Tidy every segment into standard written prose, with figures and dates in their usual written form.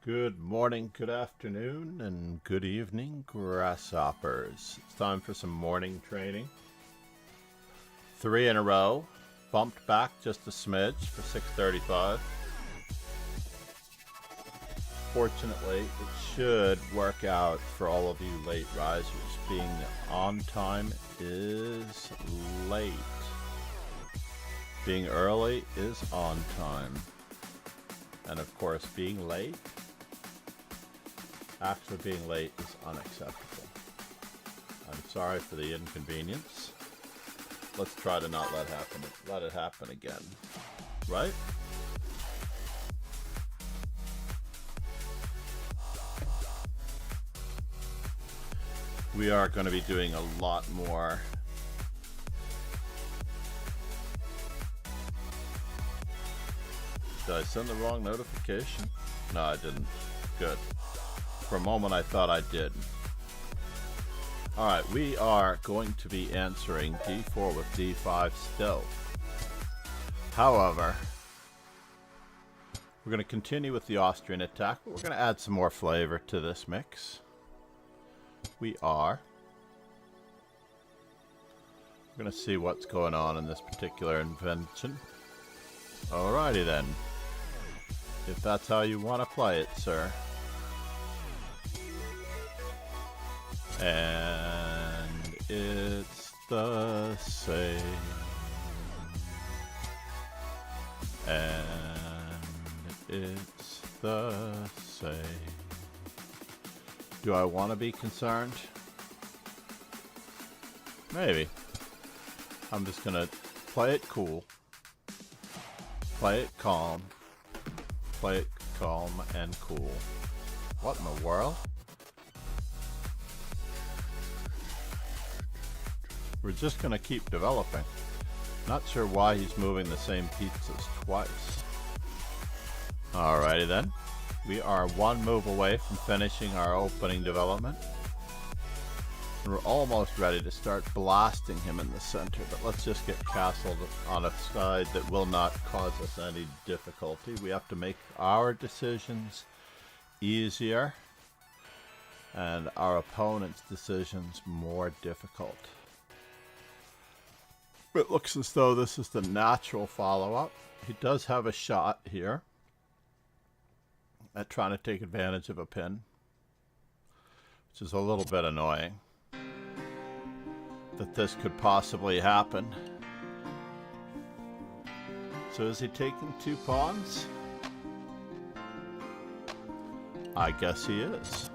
Good morning, good afternoon, and good evening, grasshoppers. It's time for some morning training. 3 in a row. Bumped back just a smidge for 6:35. Fortunately, it should work out for all of you late risers. Being on time is late. Being early is on time. And of course, being late, actually being late is unacceptable. I'm sorry for the inconvenience. Let's try to not let it happen again. Right? We are going to be doing a lot more Did I send the wrong notification? No, I didn't. Good. For a moment I thought I did. Alright, we are going to be answering d4 with d5 still. However, we're going to continue with the Austrian attack, but we're going to add some more flavor to this mix. We're going to see what's going on in this particular invention. Alrighty then. If that's how you want to play it, sir. And it's the same. And it's the same. Do I want to be concerned? Maybe. I'm just gonna play it cool. Play it calm. Play it calm and cool. What in the world? We're just gonna keep developing. Not sure why he's moving the same pizzas twice. Alrighty then. We are one move away from finishing our opening development. We're almost ready to start blasting him in the center, but let's just get castled on a side that will not cause us any difficulty. We have to make our decisions easier and our opponent's decisions more difficult. It looks as though this is the natural follow-up. He does have a shot here at trying to take advantage of a pin, which is a little bit annoying that this could possibly happen. So is he taking 2 pawns? I guess he is.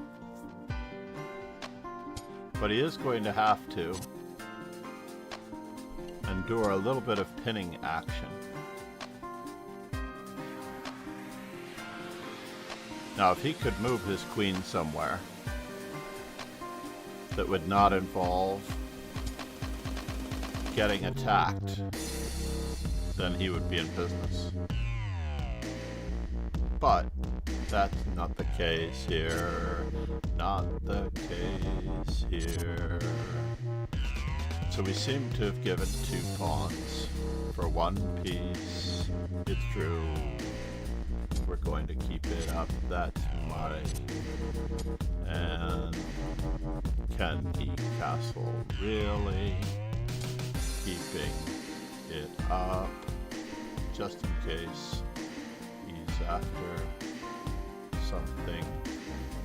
But he is going to have to endure a little bit of pinning action. Now, if he could move his queen somewhere that would not involve getting attacked, then he would be in business. But that's not the case here. Not the case here. So we seem to have given 2 pawns for 1 piece. It's true. We're going to keep it up. That's my. And can he castle really? Keeping it up just in case he's after something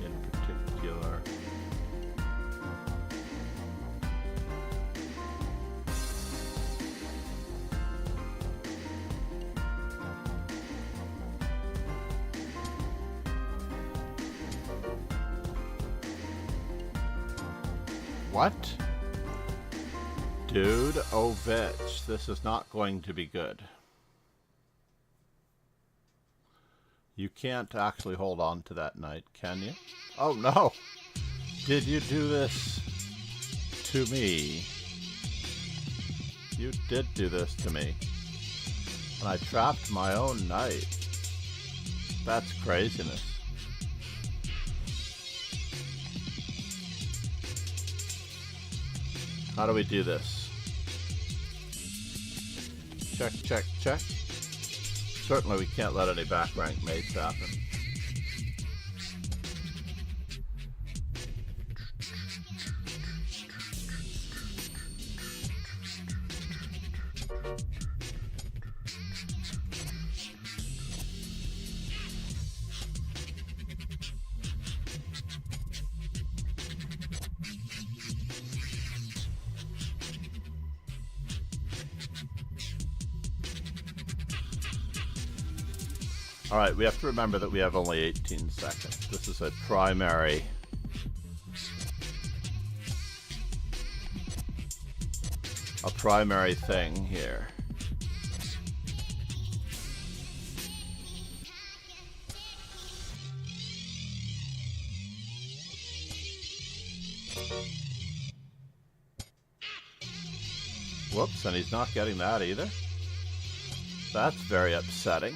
in particular. What? Dude, Ovich, this is not going to be good. You can't actually hold on to that knight, can you? Oh no! Did you do this to me? You did do this to me. And I trapped my own knight. That's craziness. How do we do this? Check, check, check. Certainly we can't let any back rank mates happen. Alright, we have to remember that we have only 18 seconds. This is a primary thing here. Whoops, and he's not getting that either. That's very upsetting.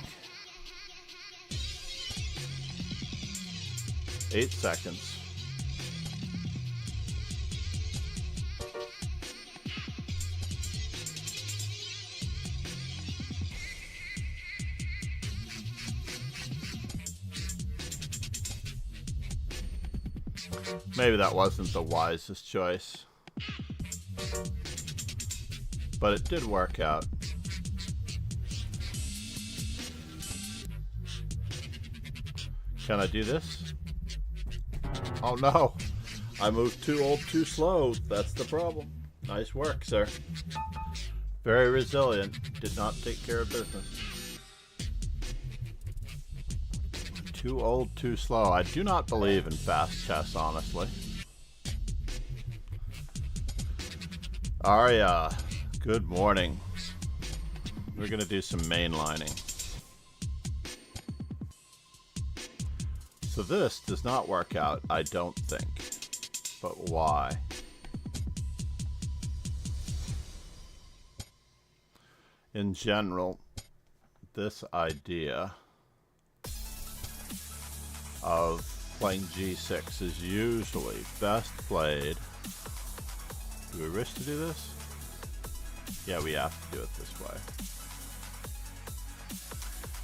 8 seconds. Maybe that wasn't the wisest choice, but it did work out. Can I do this? Oh no! I moved too old, too slow. That's the problem. Nice work, sir. Very resilient. Did not take care of business. Too old, too slow. I do not believe in fast chess, honestly. Arya, good morning. We're gonna do some mainlining. So this does not work out, I don't think. But why? In general, this idea of playing g6 is usually best played. Do we wish to do this? Yeah, we have to do it this way.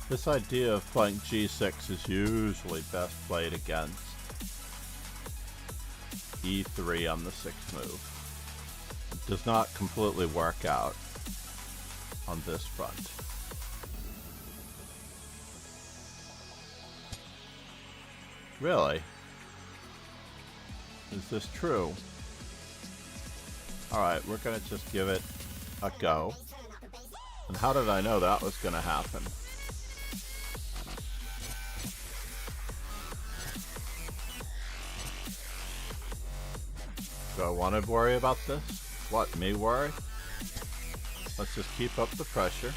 This idea of playing g6 is usually best played against e3 on the 6th move. It does not completely work out on this front. Really? Is this true? Alright, we're gonna just give it a go. And how did I know that was gonna happen? Do I want to worry about this? What, me worry? Let's just keep up the pressure.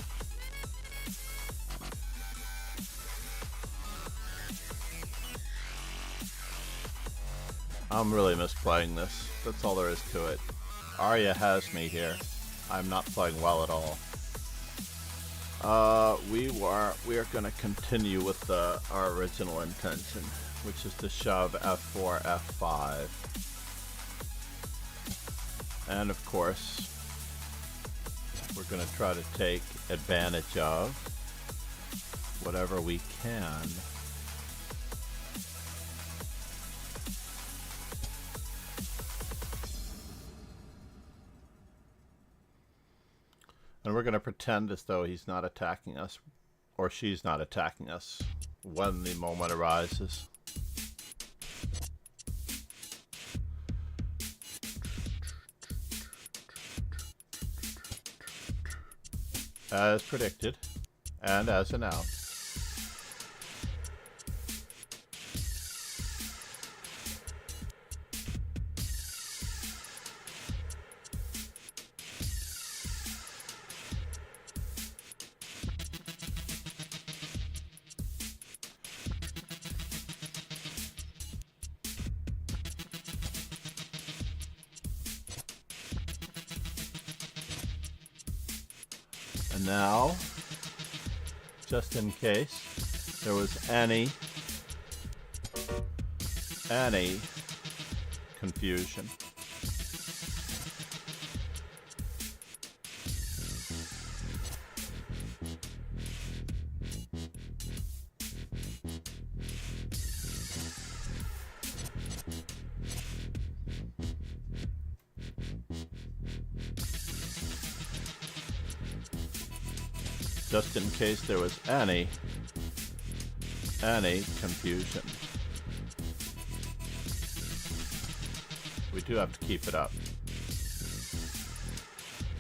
I'm really misplaying this. That's all there is to it. Arya has me here. I'm not playing well at all. We are going to continue with our original intention, which is to shove f4, f5. And of course, we're going to try to take advantage of whatever we can. And we're going to pretend as though he's not attacking us, or she's not attacking us, when the moment arises. As predicted, and as announced. And now, just in case there was any confusion, just in case there was any confusion. We do have to keep it up.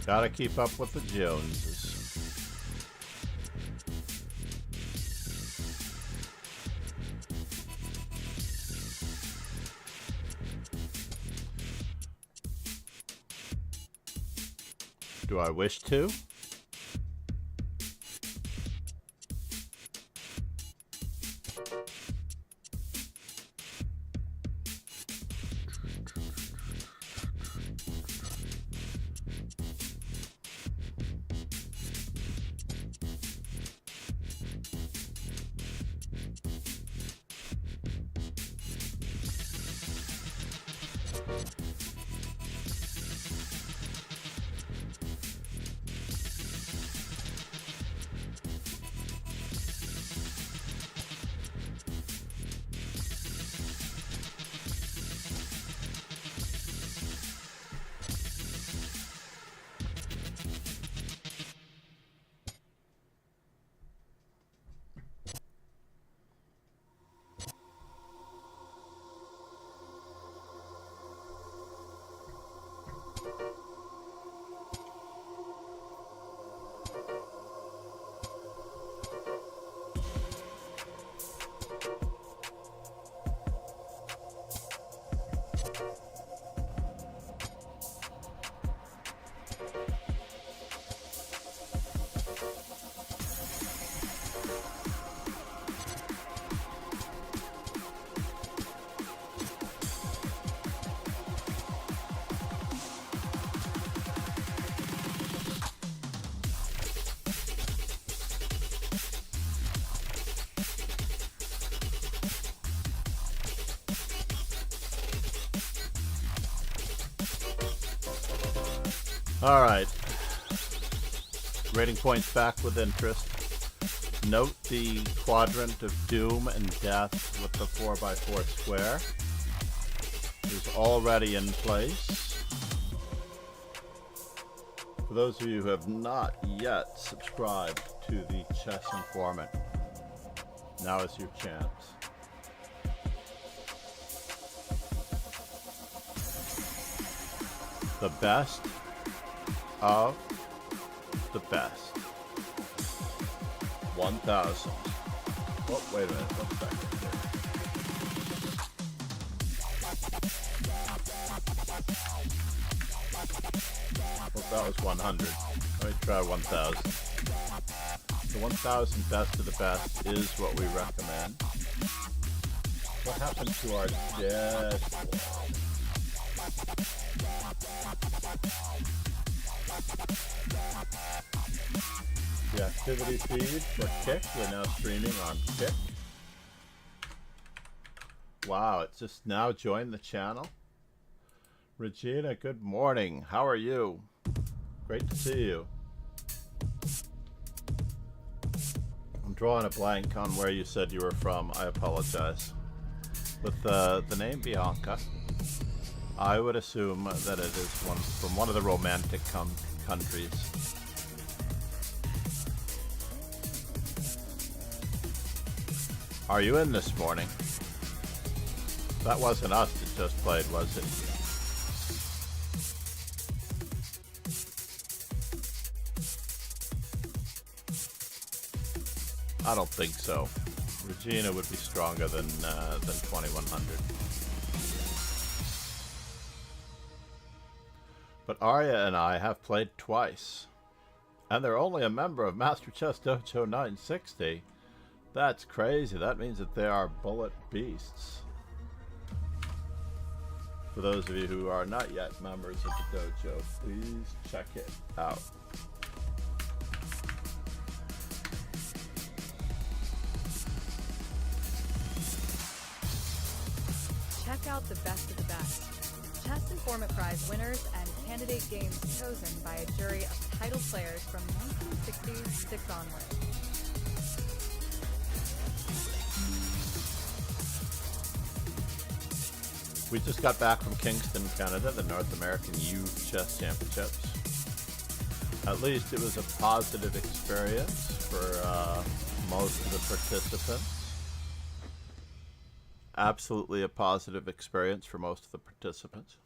Gotta keep up with the Joneses. Do I wish to? All right. Rating points back with interest. Note the quadrant of doom and death with the 4x4 square is already in place. For those of you who have not yet subscribed to the Chess Informant, now is your chance. The best of the best. 1,000. Oh, wait a minute. 1 second here. Oh, that was 100. Let me try 1,000. The 1,000 best of the best is what we recommend. What happened to our dashboard? The activity feed for Kick, we're now streaming on Kick. Wow, it's just now joined the channel. Regina, good morning. How are you? Great to see you. I'm drawing a blank on where you said you were from. I apologize. With the name Bianca, I would assume that it is from one of the romantic countries. Are you in this morning? That wasn't us that just played, was it? I don't think so. Regina would be stronger than 2100. But Arya and I have played twice. And they're only a member of Master Chess Dojo 960. That's crazy. That means that they are bullet beasts. For those of you who are not yet members of the dojo, please check it out. Check out the best of the best. Chess Informant Prize winners and candidate games chosen by a jury of title players from 1966 onward. We just got back from Kingston, Canada, the North American Youth Chess Championships. At least it was a positive experience for most of the participants. Absolutely a positive experience for most of the participants.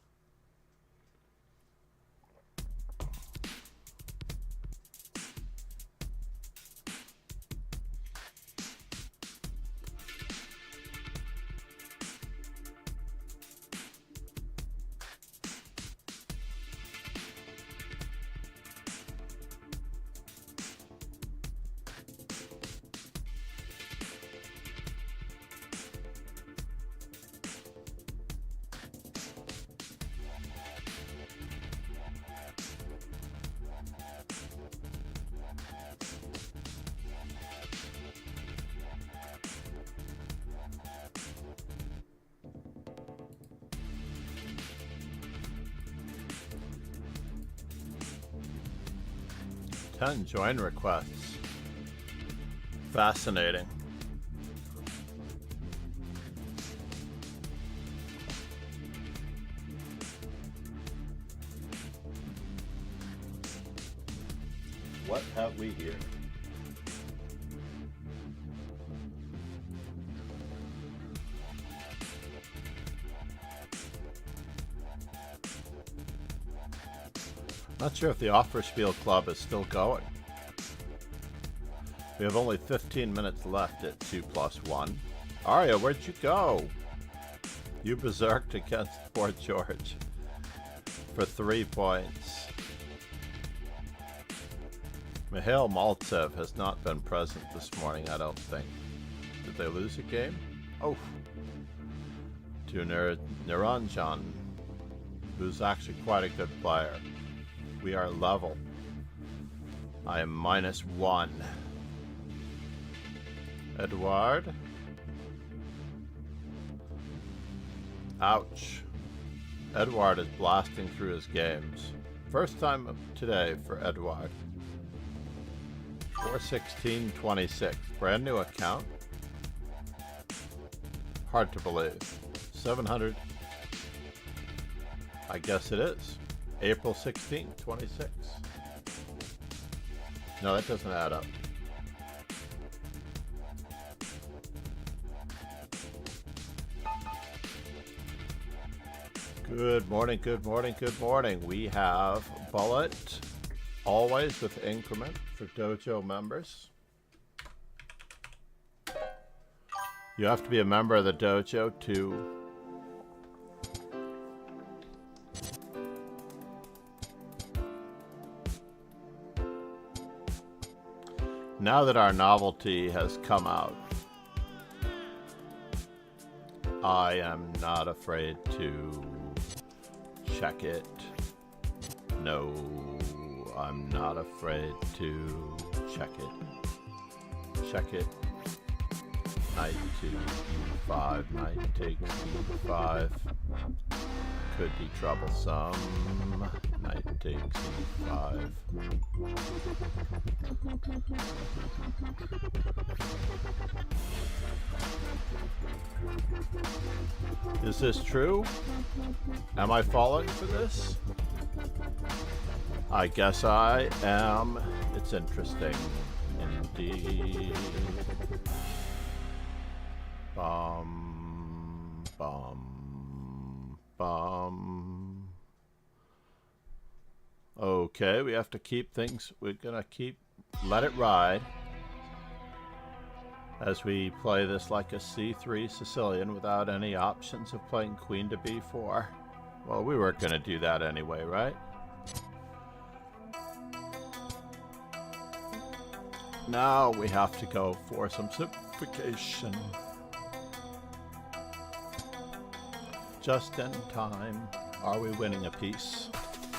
10 join requests. Fascinating. What have we here? Not sure if the Offerspiel Club is still going. We have only 15 minutes left at 2+1. Arya, where'd you go? You berserked against Fort George for 3 points. Mikhail Maltsev has not been present this morning, I don't think. Did they lose a game? Oh. To Niranjan, who's actually quite a good player. We are level. I am -1. Edward. Ouch. Edward is blasting through his games. First time today for Edward. 416.26. Brand new account. Hard to believe. 700. I guess it is. April 16th, 26. No, that doesn't add up. Good morning, good morning, good morning. We have Bullet, always with increment for dojo members. You have to be a member of the dojo to now that our novelty has come out, I am not afraid to check it. No, I'm not afraid to check it. Check it. Knight to e5, knight takes e5. Could be troublesome. Knight takes e5. Is this true? Am I falling for this? I guess I am. It's interesting indeed. Bum, bum, bum. Okay, we have to keep things. We're gonna let it ride as we play this like a c3 Sicilian without any options of playing queen to b4. Well, we weren't gonna do that anyway, right? Now we have to go for some simplification. Just in time. Are we winning a piece?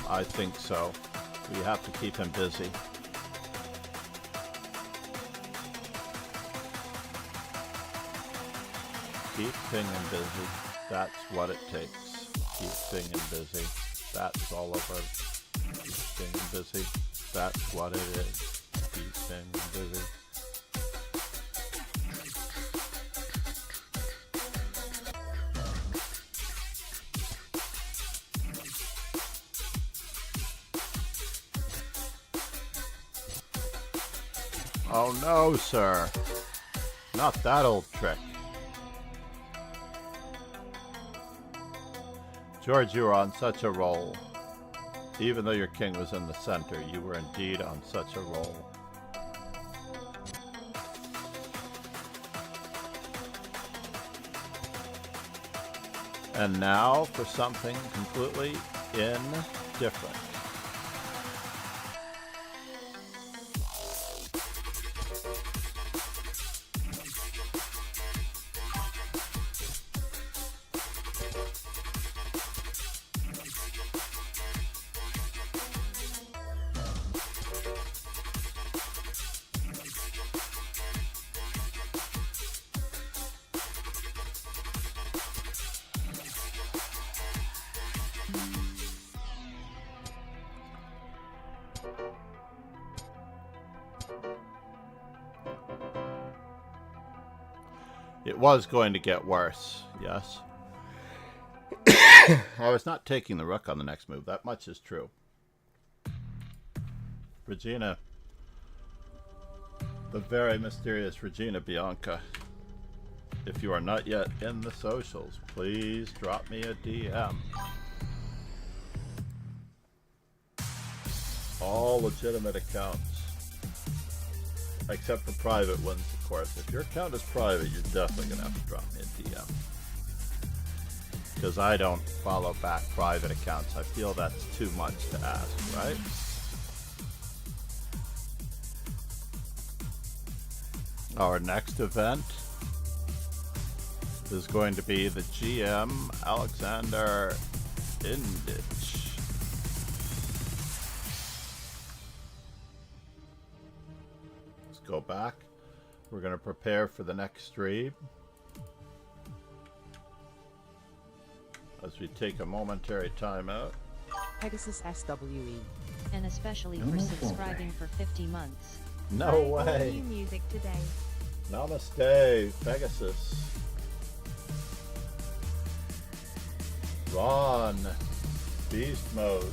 I think so. We have to keep him busy. Keep Pingin busy. That's what it takes. Keep Pingin busy. That's all over. Keep Pingin busy. That's what it is. Keep Pingin busy. Oh no, sir. Not that old trick. George, you were on such a roll. Even though your king was in the center, you were indeed on such a roll. And now for something completely indifferent. It was going to get worse, yes. I was not taking the rook on the next move. That much is true. Regina. The very mysterious Regina Bianca. If you are not yet in the socials, please drop me a DM. All legitimate accounts. Except for private ones, of course. If your account is private, you're definitely going to have to drop me a DM. Because I don't follow back private accounts. I feel that's too much to ask, right? Our next event is going to be the GM Alexander Indich. Let's go back. We're going to prepare for the next stream as we take a momentary timeout. Pegasus SWE. And especially for subscribing for 50 months. No way. New music today. Namaste, Pegasus. Ron, Beast Mode.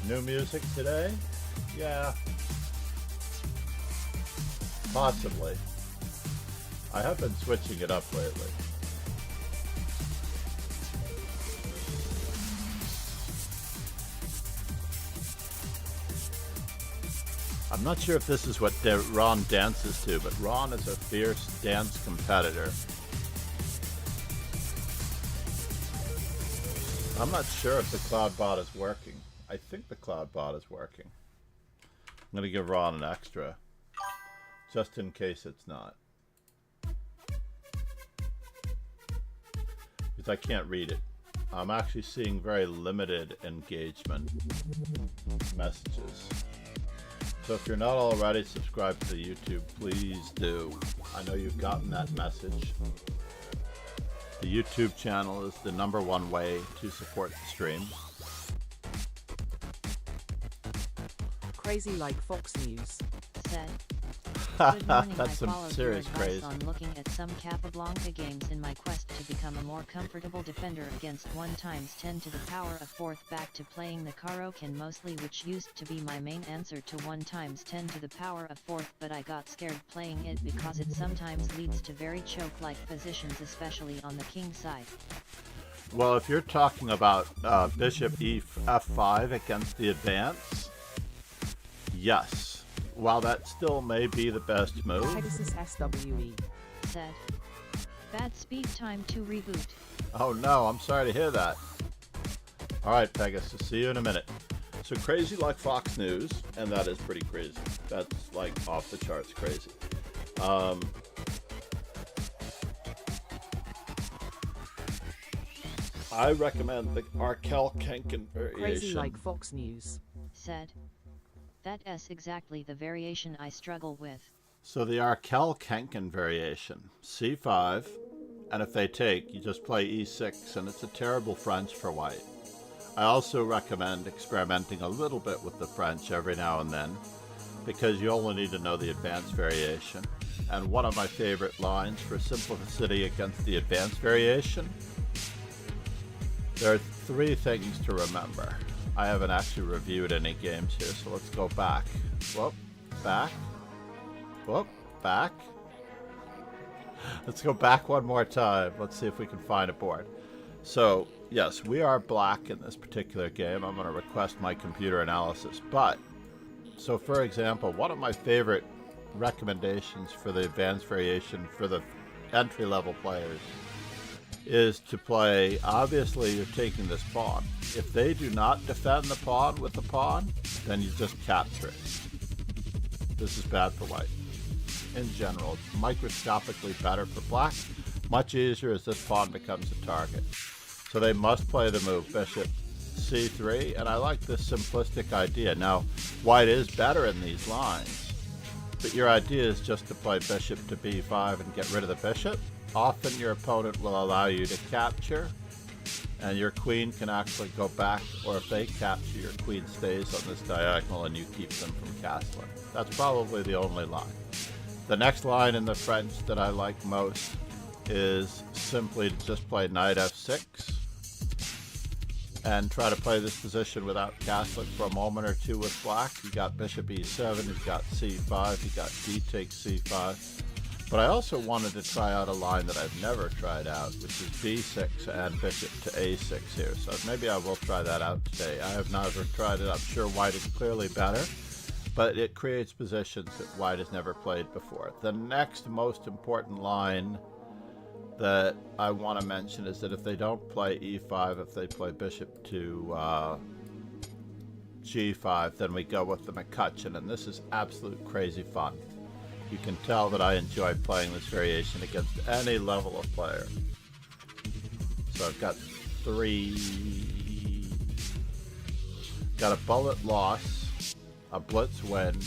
New music today? Yeah. Possibly. I have been switching it up lately. I'm not sure if this is what Ron dances to, but Ron is a fierce dance competitor. I'm not sure if the cloud bot is working. I think the cloud bot is working. I'm going to give Ron an extra, just in case it's not. Because I can't read it. I'm actually seeing very limited engagement messages. So if you're not already subscribed to the YouTube, please do. I know you've gotten that message. The YouTube channel is the #1 way to support the stream. Crazy like Fox News. Said. Good morning. That's I some followed serious your advice craze. on looking at some Capablanca games in my quest to become a more comfortable defender against 1 × 10 to the power of 4th, back to playing the Caro-Kann mostly, which used to be my main answer to 1 × 10 to the power of 4th, but I got scared playing it because it sometimes leads to very choke-like positions, especially on the king side. Well, if you're talking about bishop f5 against the advance, yes. While that still may be the best move. Pegasus SWE. Said. Bad speed time to reboot. Oh no, I'm sorry to hear that. Alright, Pegasus, see you in a minute. So crazy like Fox News, and that is pretty crazy. That's like off the charts crazy. I recommend the Arkell-Kenken variation. Crazy like Fox News. Said. That's exactly the variation I struggle with. So the Arkell-Kenken variation, c5, and if they take, you just play e6, and it's a terrible French for white. I also recommend experimenting a little bit with the French every now and then, because you only need to know the advanced variation. And one of my favorite lines for simplicity against the advanced variation, there are 3 things to remember. I haven't actually reviewed any games here, so let's go back. Whoop, back. Whoop, back. Let's go back one more time. Let's see if we can find a board. So, yes, we are black in this particular game. I'm going to request my computer analysis. But, so for example, one of my favorite recommendations for the advanced variation for the entry-level players is to play, obviously you're taking this pawn. If they do not defend the pawn with the pawn, then you just capture it. This is bad for white. In general, it's microscopically better for black. Much easier as this pawn becomes a target. So they must play the move bishop c3, and I like this simplistic idea. Now, white is better in these lines, but your idea is just to play bishop to b5 and get rid of the bishop. Often your opponent will allow you to capture, and your queen can actually go back, or if they capture, your queen stays on this diagonal and you keep them from castling. That's probably the only line. The next line in the French that I like most is simply to just play knight f6 and try to play this position without castling for a moment or two with black. You got bishop e7, you've got c5, you got d takes c5. But I also wanted to try out a line that I've never tried out, which is b6 and bishop to a6 here. So maybe I will try that out today. I have never tried it. I'm sure white is clearly better, but it creates positions that white has never played before. The next most important line that I want to mention is that if they don't play e5, if they play bishop to g5, then we go with the McCutcheon, and this is absolute crazy fun. You can tell that I enjoy playing this variation against any level of player. So I've got got a bullet loss, a blitz win,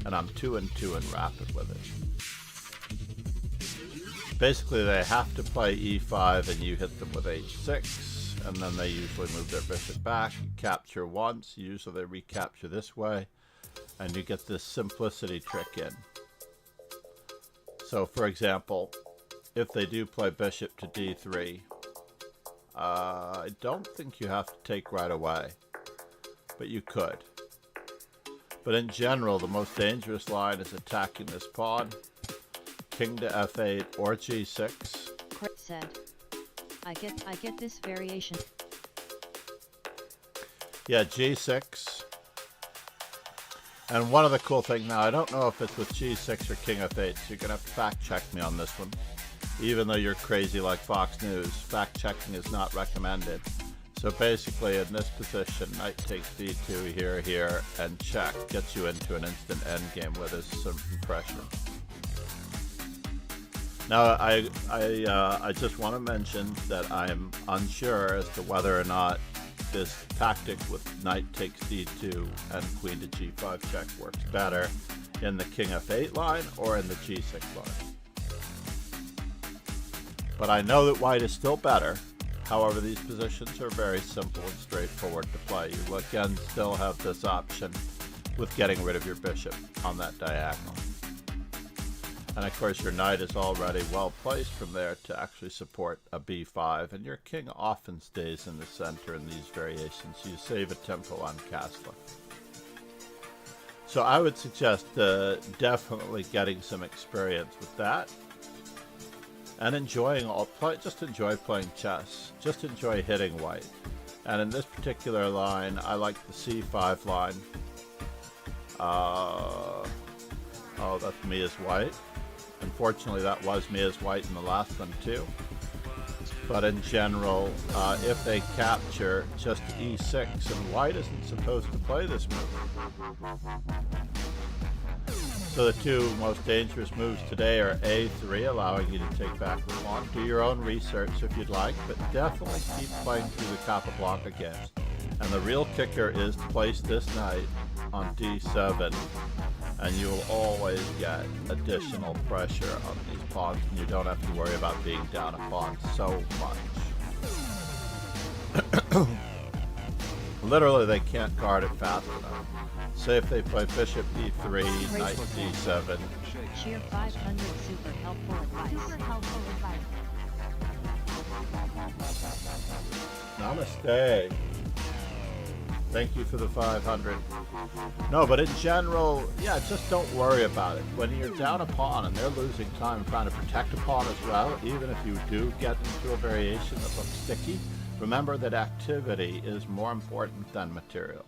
and I'm 2-2 in rapid with it. Basically, they have to play e5 and you hit them with h6, and then they usually move their bishop back. You capture once, usually they recapture this way, and you get this simplicity trick in. So, for example, if they do play bishop to d3, I don't think you have to take right away, but you could. But in general, the most dangerous line is attacking this pawn, king to f8 or g6. Said, I get this variation. Yeah, g6. And one of the cool things now, I don't know if it's with g6 or king f8, so you're going to have to fact check me on this one. Even though you're crazy like Fox News, fact checking is not recommended. So basically in this position, knight takes d2 here, and check gets you into an instant endgame where there's some pressure. Now I just want to mention that I'm unsure as to whether or not this tactic with knight takes d2 and queen to g5 check works better in the king f8 line or in the g6 line. But I know that white is still better. However, these positions are very simple and straightforward to play. You will again still have this option with getting rid of your bishop on that diagonal. And of course your knight is already well placed from there to actually support a b5, and your king often stays in the center in these variations, so you save a tempo on castling. So I would suggest definitely getting some experience with that, and enjoying just enjoy playing chess, just enjoy hitting white. And in this particular line, I like the c5 line. Oh, that's me as white. Unfortunately, that was me as white in the last one too. But in general, if they capture, just e6, and white isn't supposed to play this move. So the two most dangerous moves today are a3, allowing you to take back the pawn. Do your own research if you'd like, but definitely keep playing through the Capablanca games. And the real kicker is to place this knight on d7, and you will always get additional pressure on these pawns, and you don't have to worry about being down a pawn so much. Literally, they can't guard it fast enough. Say if they play bishop e3, knight d7. Cheer 500 super helpful advice. Namaste. Thank you for the 500. No, but in general, yeah, just don't worry about it. When you're down a pawn and they're losing time trying to protect a pawn as well, even if you do get into a variation that looks sticky, remember that activity is more important than material.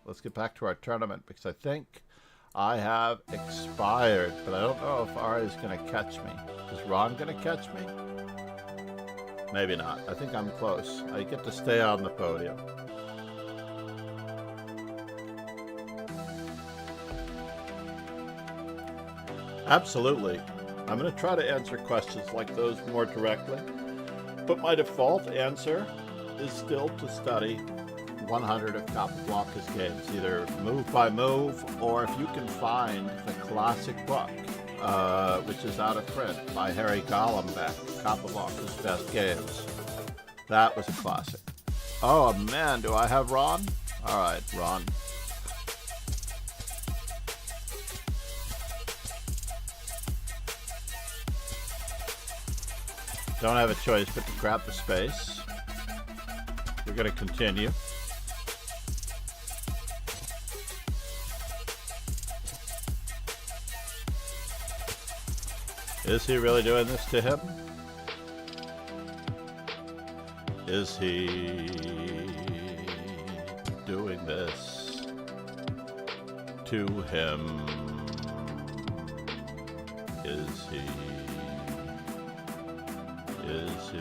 Let's get back to our tournament, because I think I have expired, but I don't know if Ari is going to catch me. Is Ron going to catch me? Maybe not. I think I'm close. I get to stay on the podium. Absolutely. I'm going to try to answer questions like those more directly, but my default answer is still to study 100 of Capablanca's games, either move by move, or if you can find the classic book, which is out of print, by Harry Golombek, Capablanca's Best Games. That was a classic. Oh man, do I have Ron? All right, Ron. Don't have a choice but to grab the space. We're going to continue. Is he really doing this to him? Is he doing this to him? Is he? Is he?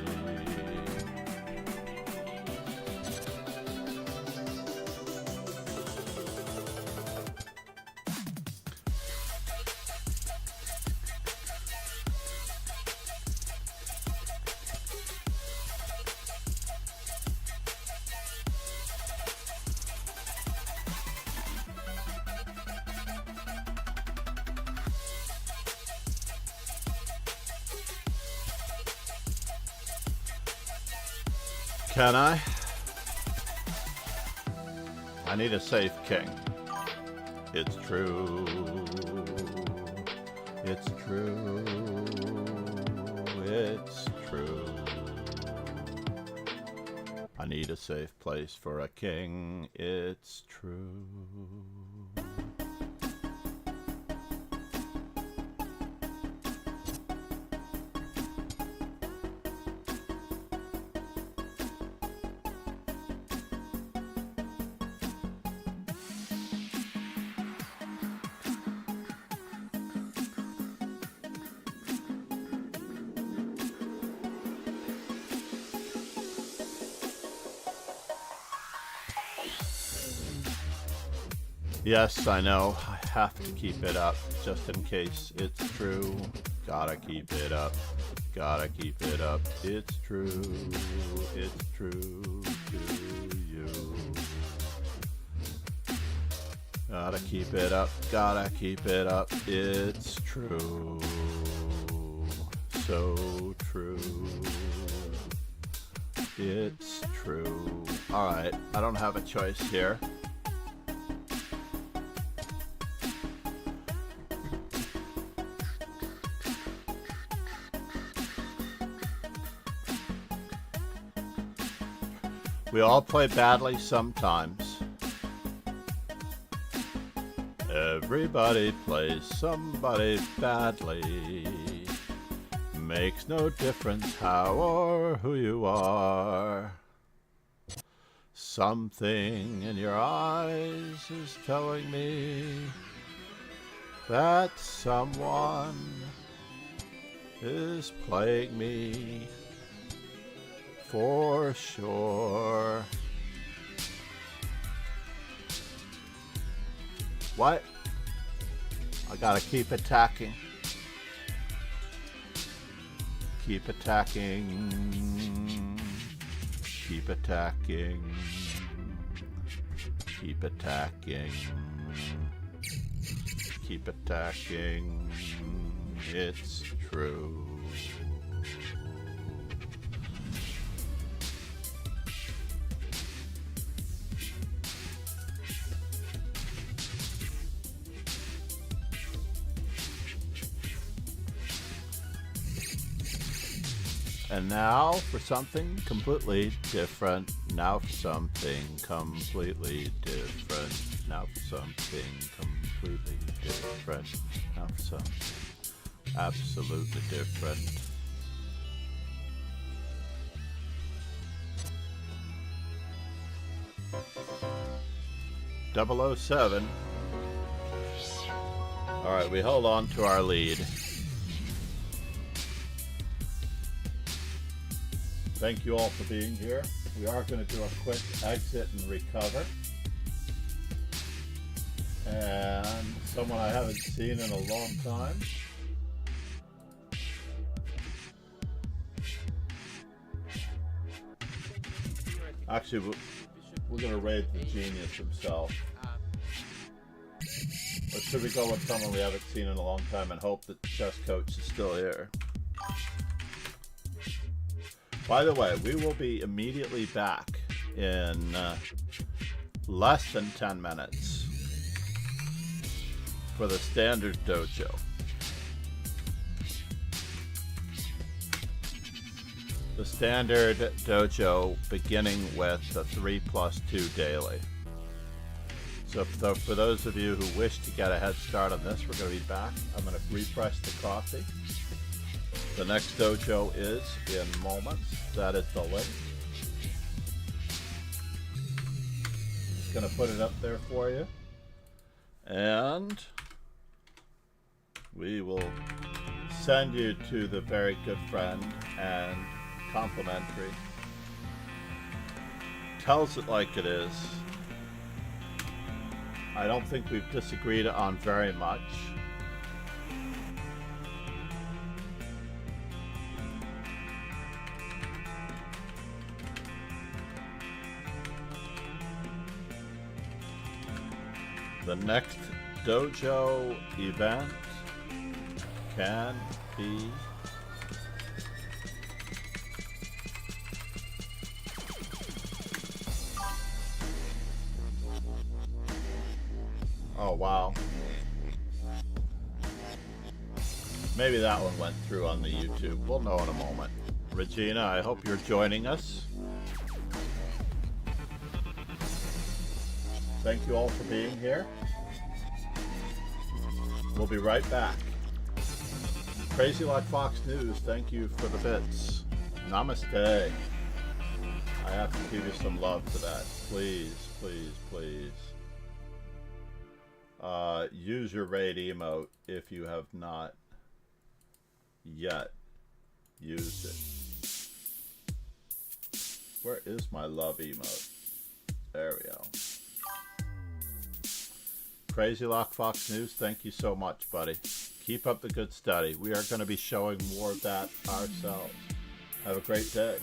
Can I? I need a safe king. It's true. It's true. It's true. I need a safe place for a king. It's true. Yes, I know. I have to keep it up just in case it's true. Gotta keep it up. Gotta keep it up. It's true. It's true to you. Gotta keep it up. Gotta keep it up. It's true. So true. It's true. Alright, I don't have a choice here. We all play badly sometimes. Everybody plays somebody badly. Makes no difference how or who you are. Something in your eyes is telling me that someone is playing me. For sure. What? I gotta keep attacking. Keep attacking. Keep attacking. Keep attacking. Keep attacking. It's true. And now for something completely different. Now for something completely different. Now for something completely different. Now for something absolutely different. .007. Alright, we hold on to our lead. Thank you all for being here. We are going to do a quick exit and recover. And someone I haven't seen in a long time. Actually, we're going to raid the genius himself. Or should we go with someone we haven't seen in a long time and hope that the chess coach is still here? By the way, we will be immediately back in less than 10 minutes for the standard dojo. the standard dojo beginning with the 3+2 daily. So for those of you who wish to get a head start on this, we're going to be back. I'm going to refresh the coffee. The next dojo is in moments. That is the link. Just going to put it up there for you. And we will send you to the very good friend and complimentary. Tells it like it is. I don't think we've disagreed on very much. The next dojo event can be oh wow. Maybe that one went through on the YouTube. We'll know in a moment. Regina, I hope you're joining us. Thank you all for being here. We'll be right back. Crazy Like Fox News, thank you for the bits. Namaste. I have to give you some love for that. Please, please, please. Use your raid emote if you have not yet used it. Where is my love emote? There we go. Crazy Lock Fox News, thank you so much, buddy. Keep up the good study. We are going to be showing more of that ourselves. Have a great day.